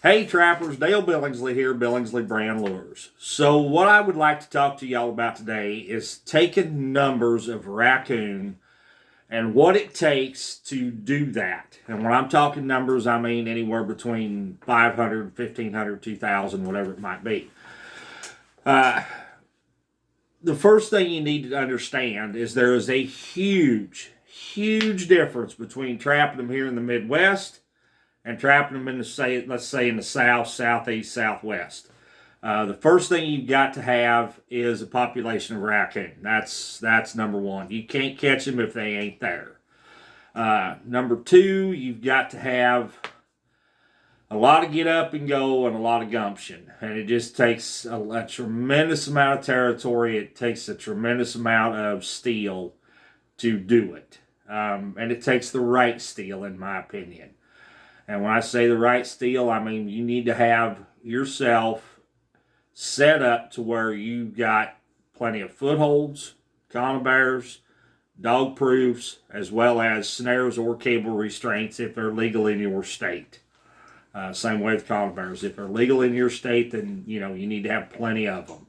Hey trappers, Dale Billingsley here, Billingsley Brand Lures. So what I would like to talk to y'all about today is taking numbers of Raccoon and what it takes to do that. And when I'm talking numbers, I mean anywhere between 500, 1,500, 2,000, whatever it might be. The first thing you need to understand is there is a huge difference between trapping them here in the Midwest and trapping them in the, let's say, in the South, Southeast, Southwest. The first thing you've got to have is a population of raccoon. That's number one. You can't catch them if they ain't there. Number two, you've got to have a lot of get up and go and a lot of gumption. And it just takes a tremendous amount of territory. It takes a tremendous amount of steel to do it. And it takes the right steel, in my opinion. And when I say the right steel, I mean you need to have yourself set up to where you've got plenty of footholds, conibears, dog proofs, as well as snares or cable restraints if they're legal in your state. Same way with conibears. If they're legal in your state, then you need to have plenty of them.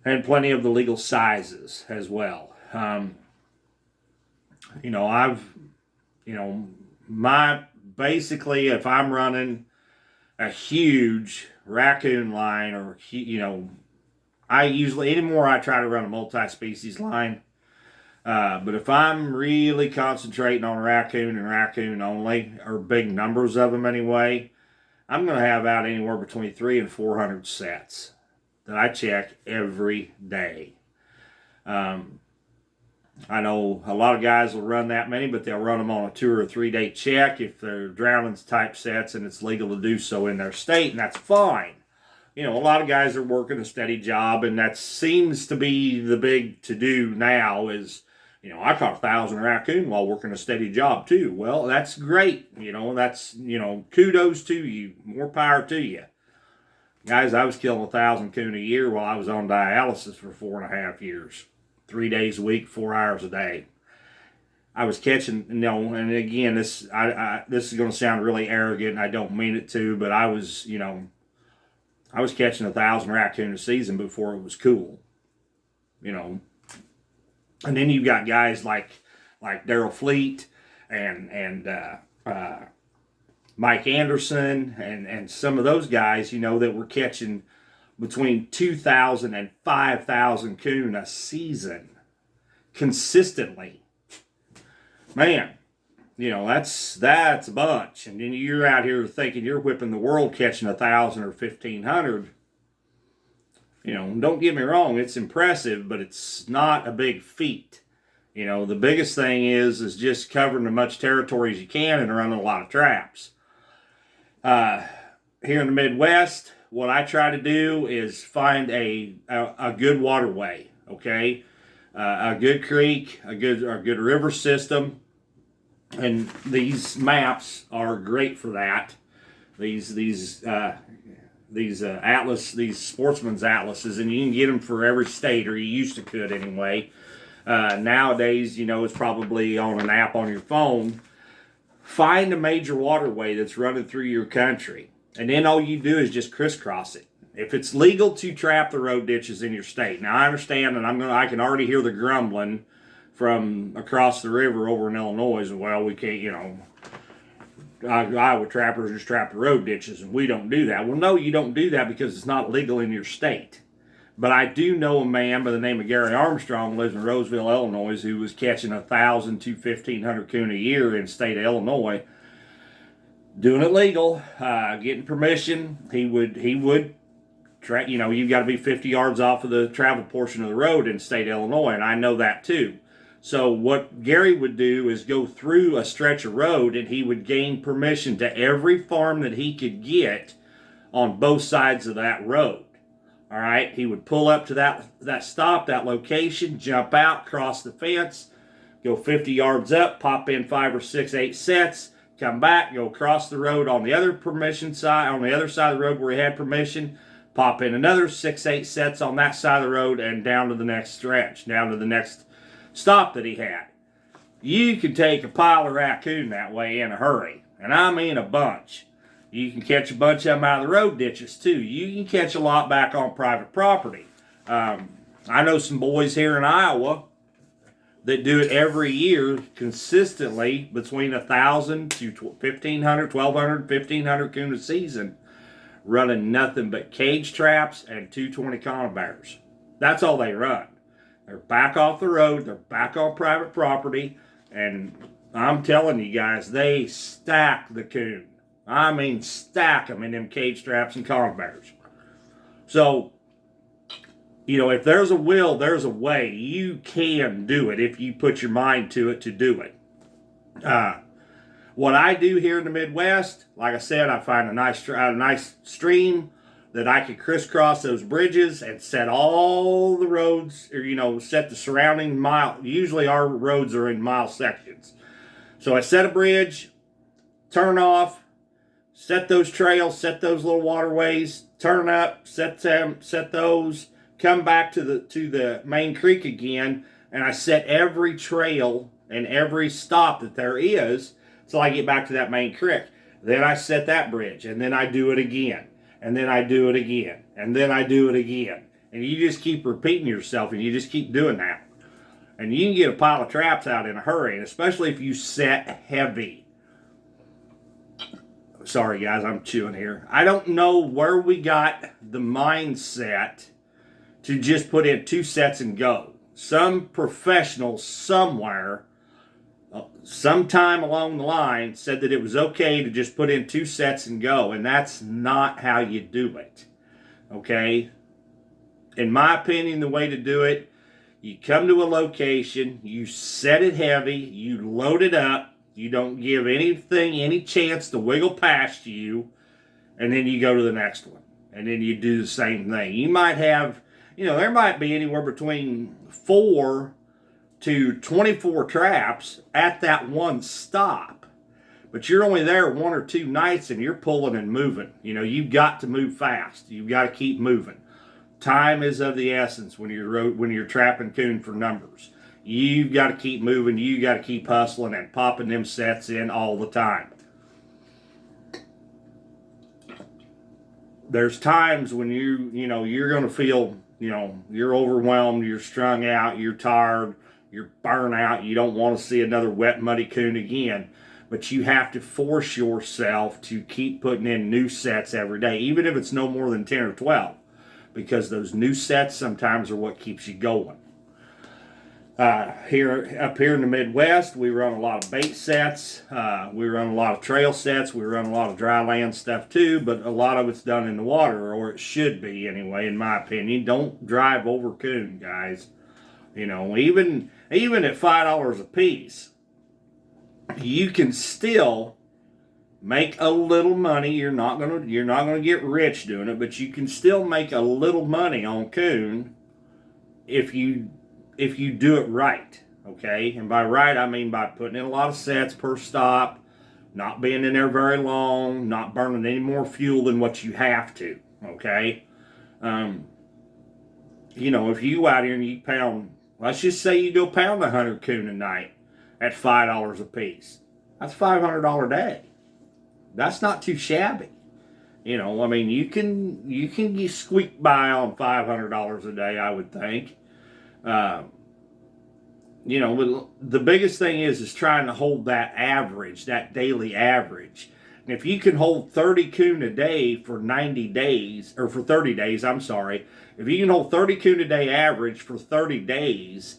And plenty of the legal sizes as well. Basically, if I'm running a huge raccoon line, or I try to run a multi-species line. But if I'm really concentrating on raccoon and raccoon only, or big numbers of them anyway, I'm going to have out anywhere between 300 and 400 sets that I check every day. I know a lot of guys will run that many, but they'll run them on a 2 or 3 day check if they're drownings type sets and it's legal to do so in their state, and that's fine. A lot of guys are working a steady job, and that seems to be the big to-do now is, I caught 1,000 raccoon while working a steady job too. Well, that's great. That's, kudos to you. More power to you. Guys, I was killing 1,000 coon a year while I was on dialysis for 4.5 years. 3 days a week, 4 hours a day. I was catching, and again, this is going to sound really arrogant, and I don't mean it to, but I was catching 1,000 raccoon a season before it was cool. And then you've got guys like Daryl Fleet and Mike Anderson and some of those guys, that were catching between 2,000 and 5,000 coon a season consistently. Man, that's a bunch. And then you're out here thinking you're whipping the world catching 1,000 or 1,500. Don't get me wrong, it's impressive, but it's not a big feat. The biggest thing is just covering as much territory as you can and running a lot of traps. Here in the Midwest, what I try to do is find a good waterway, okay? A good creek, a good river system, and these maps are great for that. These sportsman's atlases, and you can get them for every state, or you used to could anyway. Nowadays, it's probably on an app on your phone. Find a major waterway that's running through your country. And then all you do is just crisscross it. If it's legal to trap the road ditches in your state. Now I understand, and I can already hear the grumbling from across the river over in Illinois. Well, we can't, Iowa trappers just trap the road ditches, and we don't do that. Well, no, you don't do that because it's not legal in your state. But I do know a man by the name of Gary Armstrong who lives in Roseville, Illinois, who was catching 1,000 to 1,500 coon a year in the state of Illinois. Doing it legal, getting permission. He would track, you've got to be 50 yards off of the travel portion of the road in the state of Illinois, and I know that too. So what Gary would do is go through a stretch of road, and he would gain permission to every farm that he could get on both sides of that road. All right, he would pull up to that stop, that location, jump out, cross the fence, go 50 yards up, pop in 5 or 6, 8 sets, come back, go across the road on the other side of the road where he had permission, pop in another 6, 8 sets on that side of the road, and down to the next stretch, down to the next stop that he had. You can take a pile of raccoon that way in a hurry, and I mean a bunch. You can catch a bunch of them out of the road ditches too. You can catch a lot back on private property. I know some boys here in Iowa that do it every year consistently between 1,000 to 1,500, 1,200, 1,500 coon a season, running nothing but cage traps and 220 conibears. That's all they run. They're back off the road. They're back on private property. And I'm telling you guys, they stack the coon. I mean, stack them in them cage traps and conibears. So, you know, if there's a will, there's a way. You can do it if you put your mind to it to do it. What I do here in the Midwest, like I said, I find a nice stream that I can crisscross those bridges and set all the roads, or, you know, set the surrounding mile. Usually our roads are in mile sections. So I set a bridge, turn off, set those trails, set those little waterways, turn up, set those, come back to the main creek again, and I set every trail and every stop that there is till I get back to that main creek. Then I set that bridge, and then I do it again, and then I do it again, and then I do it again. And you just keep repeating yourself, and you just keep doing that. And you can get a pile of traps out in a hurry, and especially if you set heavy. Sorry guys, I'm chewing here. I don't know where we got the mindset to just put in 2 sets and go. Some professional somewhere, sometime along the line, said that it was okay to just put in 2 sets and go, and that's not how you do it. Okay? In my opinion, the way to do it, you come to a location, you set it heavy, you load it up, you don't give anything any chance to wiggle past you, and then you go to the next one. And then you do the same thing. You might have, you know, there might be anywhere between 4 to 24 traps at that one stop. But you're only there 1 or 2 nights and you're pulling and moving. You know, you've got to move fast. You've got to keep moving. Time is of the essence when you're trapping coon for numbers. You've got to keep moving. You got to keep hustling and popping them sets in all the time. There's times when you're going to feel, you know, you're overwhelmed, you're strung out, you're tired, you're burnt out, you don't want to see another wet, muddy coon again. But you have to force yourself to keep putting in new sets every day, even if it's no more than 10 or 12. Because those new sets sometimes are what keeps you going. Up here in the Midwest, we run a lot of bait sets. We run a lot of trail sets. We run a lot of dry land stuff too, but a lot of it's done in the water, or it should be anyway, in my opinion. Don't drive over coon, guys. You know, even at $5 a piece, you can still make a little money. You're not gonna get rich doing it, but you can still make a little money on coon if you do it right, okay? And by right, I mean by putting in a lot of sets per stop, not being in there very long, not burning any more fuel than what you have to, okay? You know, if you go out here and you pound, let's just say you go pound 100 coon a night at $5 a piece. That's $500 a day. That's not too shabby. You know, I mean, you can squeak by on $500 a day, I would think. You know, the biggest thing is trying to hold that average, that daily average. And if you can hold 30 coon a day for 90 days, or for 30 days, I'm sorry. If you can hold 30 coon a day average for 30 days,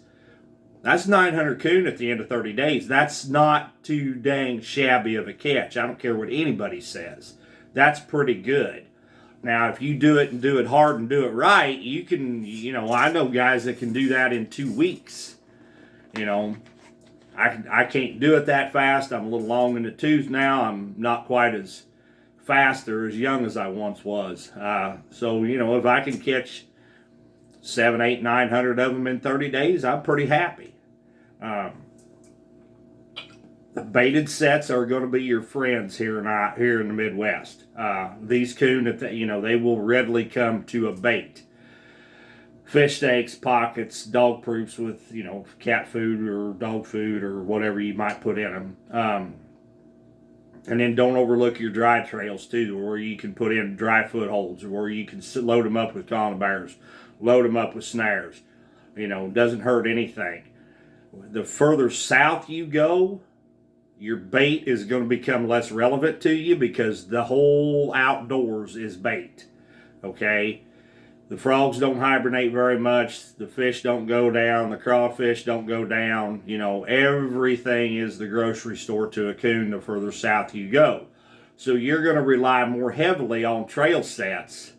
that's 900 coon at the end of 30 days. That's not too dang shabby of a catch. I don't care what anybody says. That's pretty good. Now, if you do it and do it hard and do it right, you can, you know, I know guys that can do that in 2 weeks. You know, I can't do it that fast. I'm a little long in the tooth now. I'm not quite as fast or as young as I once was. So, you know, if I can catch 7, 8, 900 of them in 30 days, I'm pretty happy. The baited sets are going to be your friends here in the Midwest. These coon, you know, they will readily come to a bait. Fish steaks, pockets, dog proofs with, you know, cat food or dog food or whatever you might put in them. And then don't overlook your dry trails too, where you can put in dry footholds, or where you can load them up with columbars, load them up with snares. You know, doesn't hurt anything. The further south you go, your bait is going to become less relevant to you, because the whole outdoors is bait. Okay? The frogs don't hibernate very much. The fish don't go down. The crawfish don't go down. You know, everything is the grocery store to a coon the further south you go. So you're going to rely more heavily on trail sets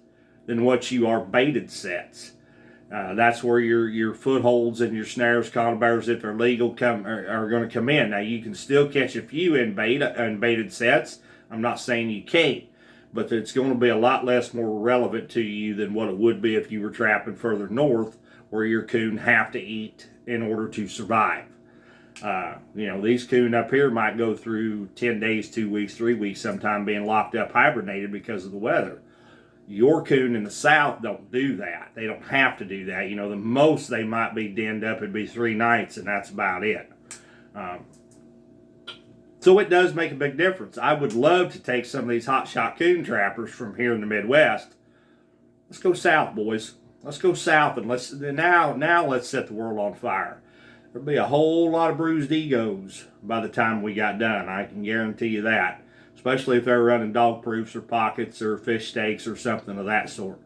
than what you are baited sets. That's where your footholds and your snares, columbars, if they're legal, are going to come in. Now, you can still catch a few in baited sets. I'm not saying you can't, but it's going to be a lot less more relevant to you than what it would be if you were trapping further north, where your coon have to eat in order to survive. You know, these coon up here might go through 10 days, 2 weeks, 3 weeks, sometime being locked up, hibernated because of the weather. Your coon in the south don't do that. They don't have to do that. You know, the most they might be denned up would be 3 nights, and that's about it. So it does make a big difference. I would love to take some of these hotshot coon trappers from here in the Midwest. Let's go south, boys. Let's go south, and now let's set the world on fire. There'll be a whole lot of bruised egos by the time we got done. I can guarantee you that. Especially if they're running dog proofs or pockets or fish steaks or something of that sort.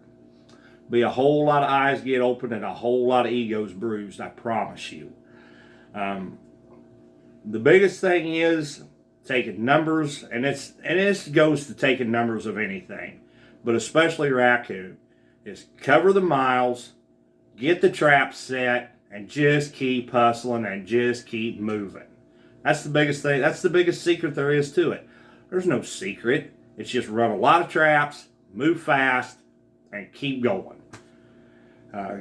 Be a whole lot of eyes get open and a whole lot of egos bruised, I promise you. The biggest thing is taking numbers, and this goes to taking numbers of anything, but especially raccoon, is cover the miles, get the trap set, and just keep hustling and just keep moving. That's the biggest thing. That's the biggest secret there is to it. There's no secret. It's just run a lot of traps, move fast, and keep going.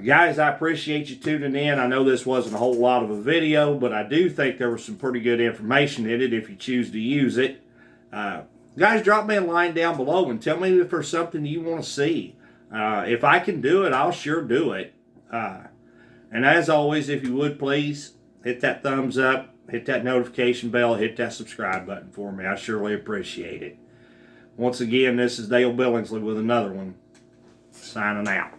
Guys, I appreciate you tuning in. I know this wasn't a whole lot of a video, but I do think there was some pretty good information in it if you choose to use it. Guys, drop me a line down below and tell me if there's something you want to see. If I can do it, I'll sure do it. And as always, if you would please, hit that thumbs up. Hit that notification bell, hit that subscribe button for me. I surely appreciate it. Once again, this is Dale Billingsley with another one. Signing out.